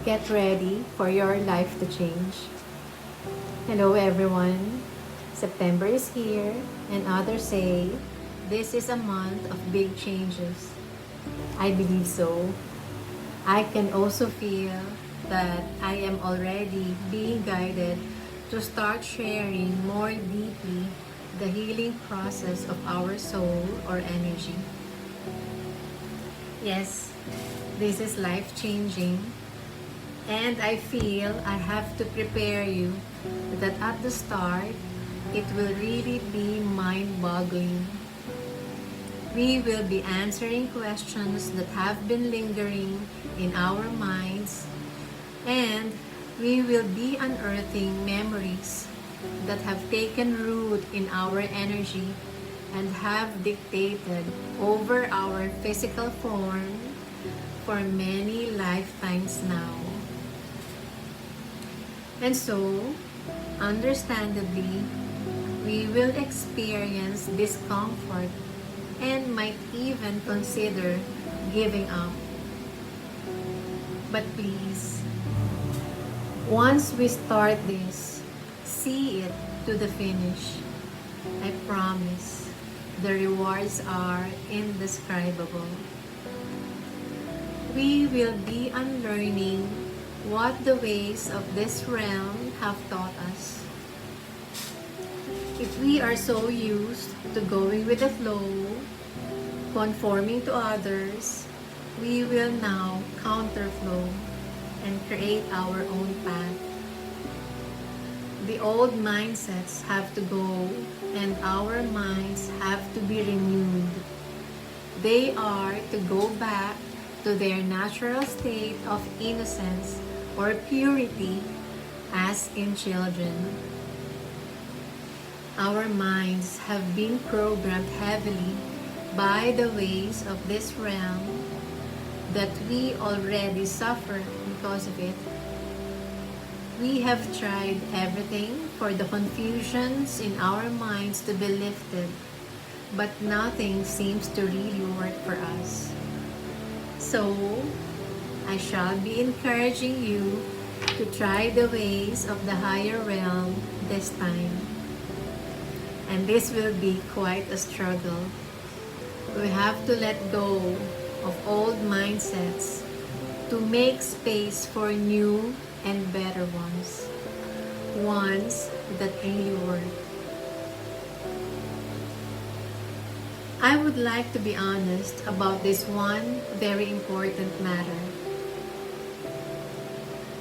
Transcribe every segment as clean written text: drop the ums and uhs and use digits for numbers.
Get ready for your life to change. Hello everyone. September is here and others say this is a month of big changes. I believe so. I can also feel that I am already being guided to start sharing more deeply the healing process of our soul or energy. Yes, this is life changing, and I feel I have to prepare you that at the start, it will really be mind boggling. We will be answering questions that have been lingering in our minds, and we will be unearthing memories that have taken root in our energy and have dictated over our physical form for many lifetimes now. And so, understandably, we will experience discomfort and might even consider giving up. But please, once we start this, see it to the finish. I promise, the rewards are indescribable. We will be unlearning what the ways of this realm have taught us. If we are so used to going with the flow, conforming to others, we will now counterflow and create our own path. The old mindsets have to go and our minds have to be renewed. They are to go back to their natural state of innocence or purity as in children. Our minds have been programmed heavily by the ways of this realm that we already suffer because of it. We have tried everything for the confusions in our minds to be lifted, but nothing seems to really work for us. So, I shall be encouraging you to try the ways of the higher realm this time. And this will be quite a struggle. We have to let go of old mindsets to make space for new and better ones. Ones that really work. I would like to be honest about this one very important matter.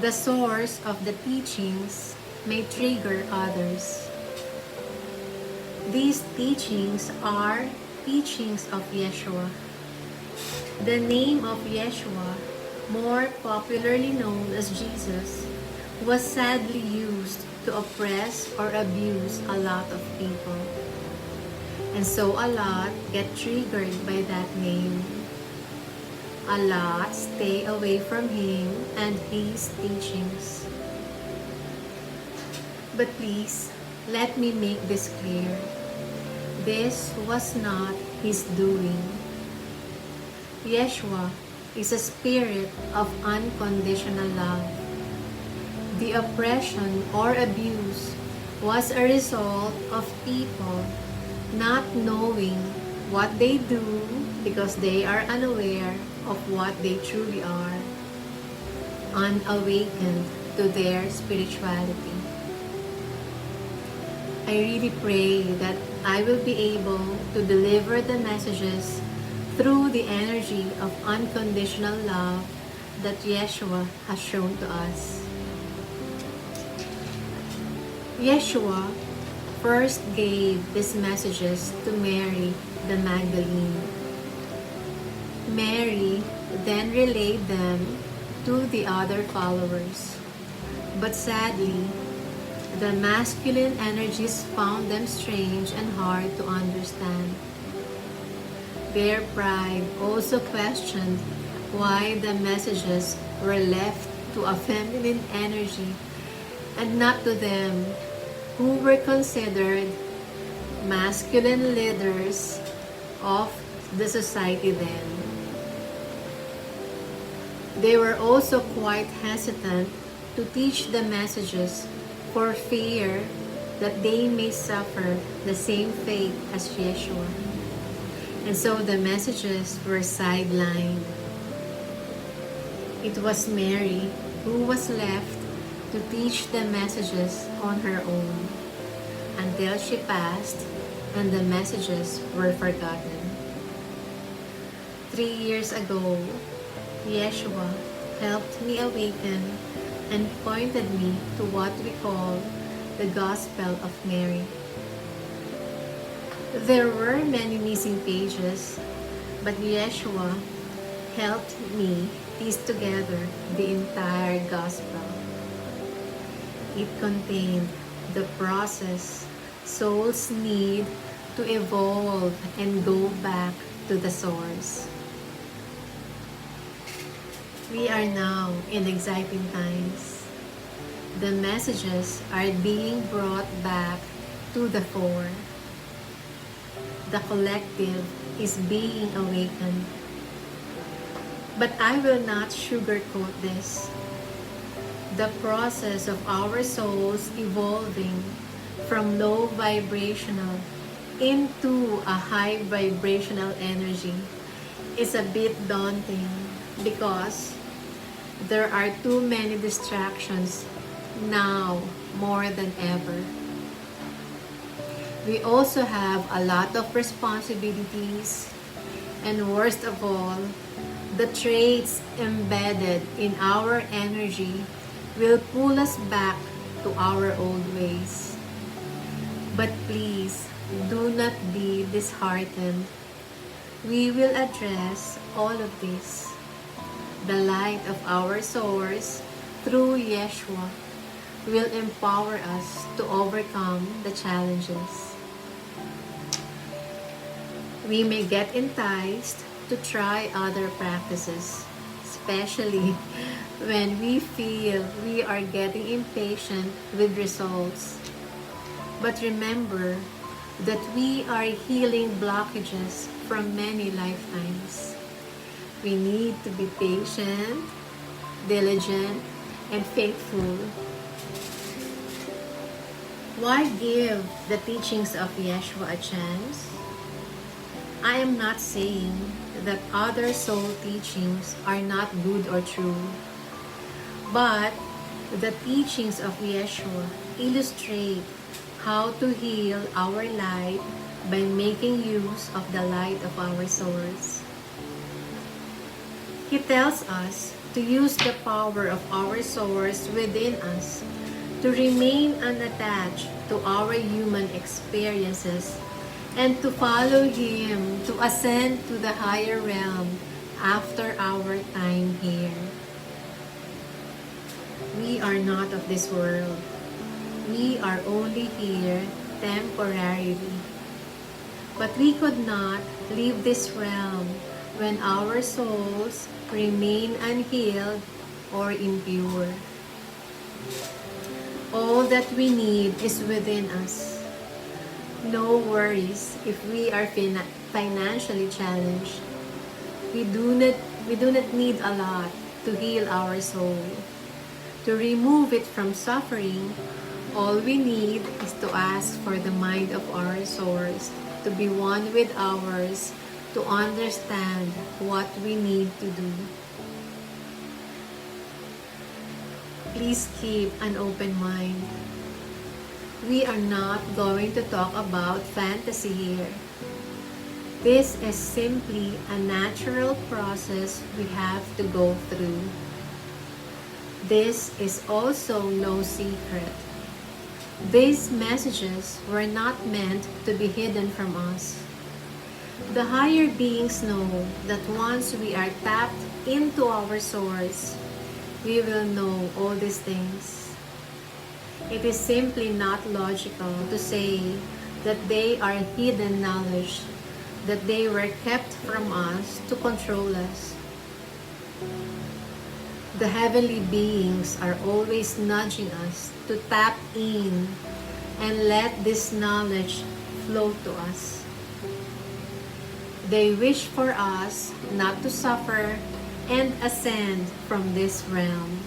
The source of the teachings may trigger others. These teachings are teachings of Yeshua. The name of Yeshua, more popularly known as Jesus, was sadly used to oppress or abuse a lot of people. And so a lot get triggered by that name. A lot stay away from him and his teachings. But please, let me make this clear. This was not his doing. Yeshua is a spirit of unconditional love. The oppression or abuse was a result of people not knowing what they do because they are unaware of what they truly are, unawakened to their spirituality. I really pray that I will be able to deliver the messages through the energy of unconditional love that Yeshua has shown to us. Yeshua first gave these messages to Mary the Magdalene. Mary then relayed them to the other followers. But sadly, the masculine energies found them strange and hard to understand. Their pride also questioned why the messages were left to a feminine energy and not to them who were considered masculine leaders of the society then. They were also quite hesitant to teach the messages for fear that they may suffer the same fate as Yeshua. And so the messages were sidelined. It was Mary who was left to teach the messages on her own until she passed and the messages were forgotten. 3 years ago, Yeshua helped me awaken and pointed me to what we call the Gospel of Mary. There were many missing pages, but Yeshua helped me piece together the entire Gospel. It contained the process souls need to evolve and go back to the source. We are now in exciting times. The messages are being brought back to the fore. The collective is being awakened. But I will not sugarcoat this. The process of our souls evolving from low vibrational into a high vibrational energy is a bit daunting because there are too many distractions now more than ever. We also have a lot of responsibilities, and worst of all, the traits embedded in our energy will pull us back to our old ways. But please, do not be disheartened. We will address all of this. The light of our source through Yeshua will empower us to overcome the challenges. We may get enticed to try other practices, especially when we feel we are getting impatient with results. But remember that we are healing blockages from many lifetimes. We need to be patient, diligent, and faithful. Why give the teachings of Yeshua a chance? I am not saying that other soul teachings are not good or true, but the teachings of Yeshua illustrate how to heal our light by making use of the light of our source. He tells us to use the power of our source within us to remain unattached to our human experiences and to follow Him to ascend to the higher realm after our time here. We are not of this world. We are only here temporarily. But we could not leave this realm when our souls remain unhealed or impure. All that we need is within us. No worries if we are financially challenged. We do not need a lot to heal our soul. To remove it from suffering, all we need is to ask for the mind of our source to be one with ours, to understand what we need to do. Please keep an open mind. We are not going to talk about fantasy here. This is simply a natural process we have to go through. This is also no secret. These messages were not meant to be hidden from us. The higher beings know that once we are tapped into our source, we will know all these things. It is simply not logical to say that they are hidden knowledge, that they were kept from us to control us. The heavenly beings are always nudging us to tap in and let this knowledge flow to us. They wish for us not to suffer and ascend from this realm.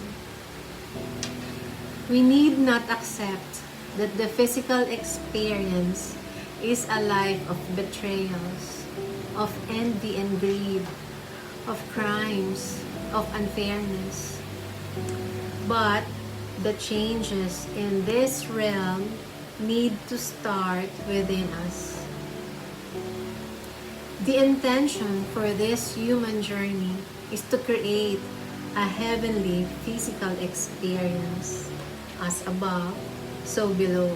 We need not accept that the physical experience is a life of betrayals, of envy and greed, of crimes, of unfairness. But the changes in this realm need to start within us. The intention for this human journey is to create a heavenly physical experience, as above, so below.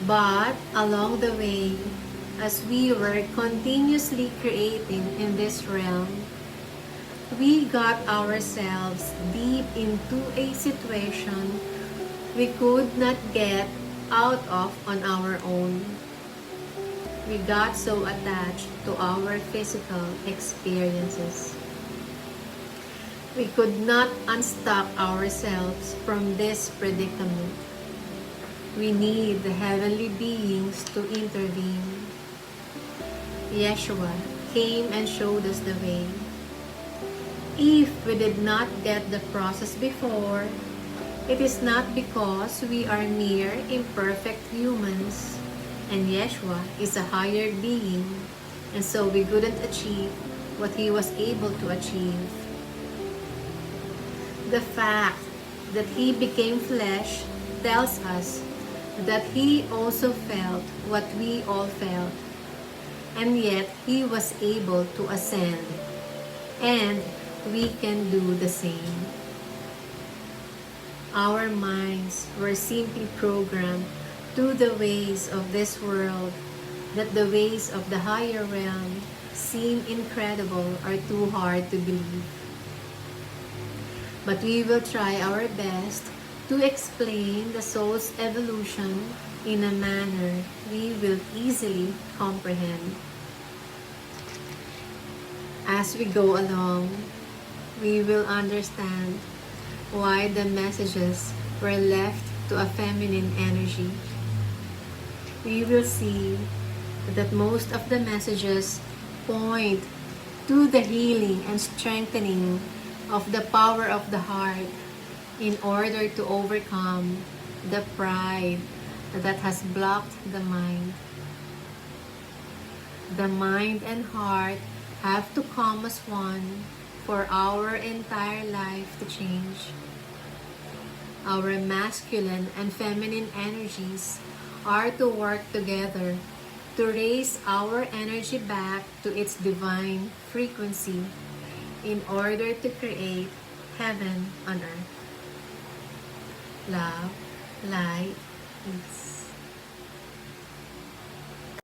But along the way, as we were continuously creating in this realm, we got ourselves deep into a situation we could not get out of on our own. We got so attached to our physical experiences. We could not unstuck ourselves from this predicament. We need the heavenly beings to intervene. Yeshua came and showed us the way. If we did not get the process before, it is not because we are mere imperfect humans, and Yeshua is a higher being, and so we couldn't achieve what he was able to achieve. The fact that he became flesh tells us that he also felt what we all felt, and yet he was able to ascend, and we can do the same. Our minds were simply programmed to the ways of this world, that the ways of the higher realm seem incredible or too hard to believe. But we will try our best to explain the soul's evolution in a manner we will easily comprehend. As we go along, we will understand why the messages were left to a feminine energy. We will see that most of the messages point to the healing and strengthening of the power of the heart in order to overcome the pride that has blocked the mind. The mind and heart have to come as one for our entire life to change. Our masculine and feminine energies are to work together to raise our energy back to its divine frequency in order to create heaven on earth. Love, light, peace.